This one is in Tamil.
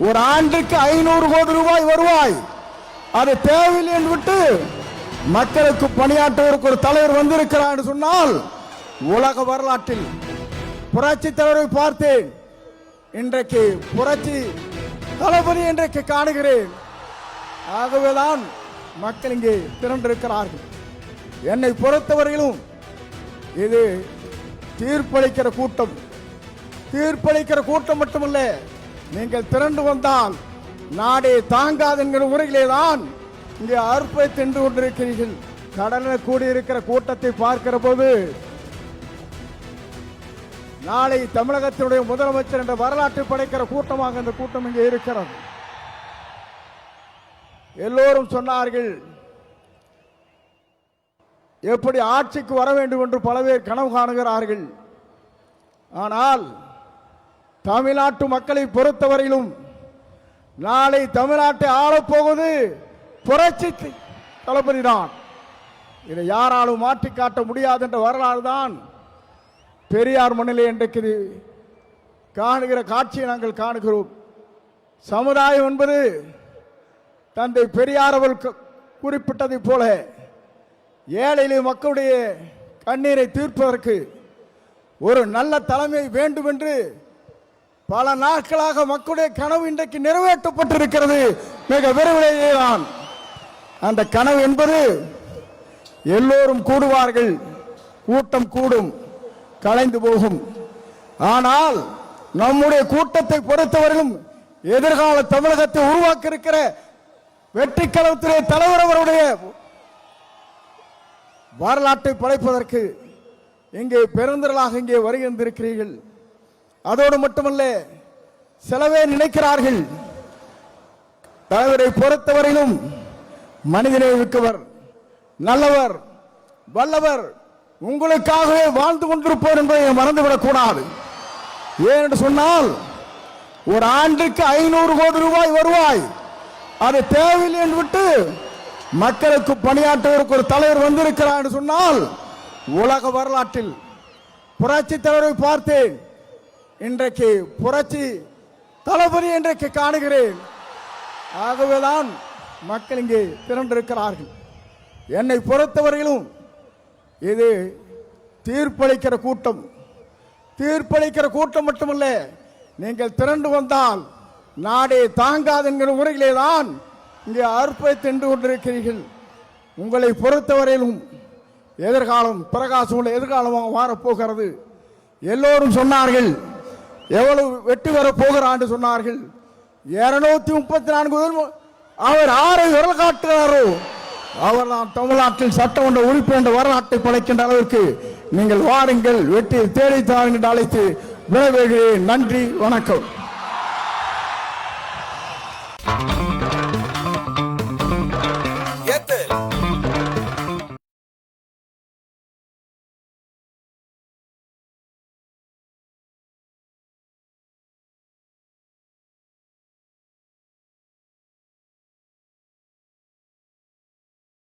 ஒரு ஆண்டுக்கு 500 கோடி ரூபாய் வருவாய், அது தேவையில்லை என்று விட்டு மக்களுக்கு பணியாற்றுவதற்கு ஒரு தலைவர் வந்திருக்கிறார் என்று சொன்னால் உலக வரலாற்றில் புரட்சி தலைவரை பார்த்தேன். இன்றைக்கு புரட்சி தளபதி இன்றைக்கு காணுகிறேன். ஆகவேதான் மக்கள் இங்கே திரண்டிருக்கிறார்கள். என்னை பொறுத்தவரையிலும் இது தீர்ப்பளிக்கிற கூட்டம். தீர்ப்பளிக்கிற கூட்டம் மட்டுமல்ல, நீங்கள் திரண்டு வந்தால் நாடே தாங்காது என்கிற முறையிலே தான் இங்கே அற்பை தின்று கொண்டிருக்கிறீர்கள். கடலில் கூடியிருக்கிற கூட்டத்தை பார்க்கிற போது நாளை தமிழகத்தினுடைய முதலமைச்சர் என்ற வரலாற்றை படைக்கிற கூட்டமாக இந்த கூட்டம் இங்கே இருக்கிறது. எல்லோரும் சொன்னார்கள், எப்படி ஆட்சிக்கு வர வேண்டும் என்று பல பேர் கனவு காணுகிறார்கள். ஆனால் தமிழ்நாட்டு மக்களை பொறுத்தவரையிலும் நாளை தமிழ்நாட்டை ஆளப்போவது புரட்சி தளபதி தான். இதை யாராலும் மாற்றி காட்ட முடியாது என்ற வரலாறு தான் பெரியார் மண்ணிலே இன்றைக்கு காணுகிற காட்சியை நாங்கள் காணுகிறோம். சமுதாயம் என்பது தந்தை பெரியார் அவர்கள் குறிப்பிட்டதை போல ஏழை மக்களுடைய கண்ணீரை தீர்ப்பதற்கு ஒரு நல்ல தலைமை வேண்டும் என்று பல நாட்களாக மக்களுடைய கனவு இன்றைக்கு நிறைவேற்றப்பட்டிருக்கிறது. மிக விரைவிலேயே தான் அந்த கனவு என்பது எல்லோரும் கூடுவார்கள், கூட்டம் கூடும், கலைந்து போகும். ஆனால் நம்முடைய கூட்டத்தை பொறுத்தவரையிலும் எதிர்கால தமிழகத்தை உருவாக்க இருக்கிற வெற்றி கழகத்திலே தலைவர் அவருடைய வரலாற்றை படைப்பதற்கு இங்கே பெருந்திரளாக இங்கே வருகின்றிருக்கிறீர்கள். அதோடு மட்டுமல்ல, சிலவே நினைக்கிறார்கள் தலைவரை பொறுத்தவரையிலும் மனிதனை மிக்கவர், நல்லவர், வல்லவர், உங்களுக்காகவே வாழ்ந்து கொண்டிருப்போர் என்பதை மறந்துவிடக் கூடாது. ஏனென்று சொன்னால் ஒரு ஆண்டுக்கு 500 கோடி ரூபாய் வருவாய், அது தேவையில்லை என்று விட்டு மக்களுக்கு பணியாற்றுவதற்கு ஒரு தலைவர் வந்திருக்கிறார் என்று சொன்னால் உலக வரலாற்றில் புரட்சி தலைவரை பார்த்தேன். இன்றைக்கு புரட்சி தளபதி இன்றைக்கு காணுகிறேன். ஆகவேதான் மக்கள் இங்கே திரண்டிருக்கிறார்கள். என்னை பொறுத்தவரையிலும் இது தீர்ப்பளிக்கிற கூட்டம். தீர்ப்பளிக்கிற கூட்டம் மட்டுமல்ல, நீங்கள் திரண்டு வந்தால் நாடே தாங்காது என்கிற முறையிலே தான் இங்கே அற்பை தின்று கொண்டிருக்கிறீர்கள். உங்களை பொறுத்தவரையிலும் எதிர்காலம் பிரகாசம் உள்ள எதிர்காலமாக மாறப்போகிறது. எல்லோரும் சொன்னார்கள், எவ்வளவு வெற்றி வரப் போகிறான் சொன்னார்கள். 234 அவர் ஆரை விரல் காட்டுகிறாரோ அவர் தான் தமிழ்நாட்டில் சட்டமன்ற உறுப்பினர் என்ற வரலாற்றை படைக்கின்ற அளவிற்கு நீங்கள் வாருங்கள், வெற்றி தேடி தாருங்கள் அழைத்து விரைவேகிறேன். நன்றி, வணக்கம்.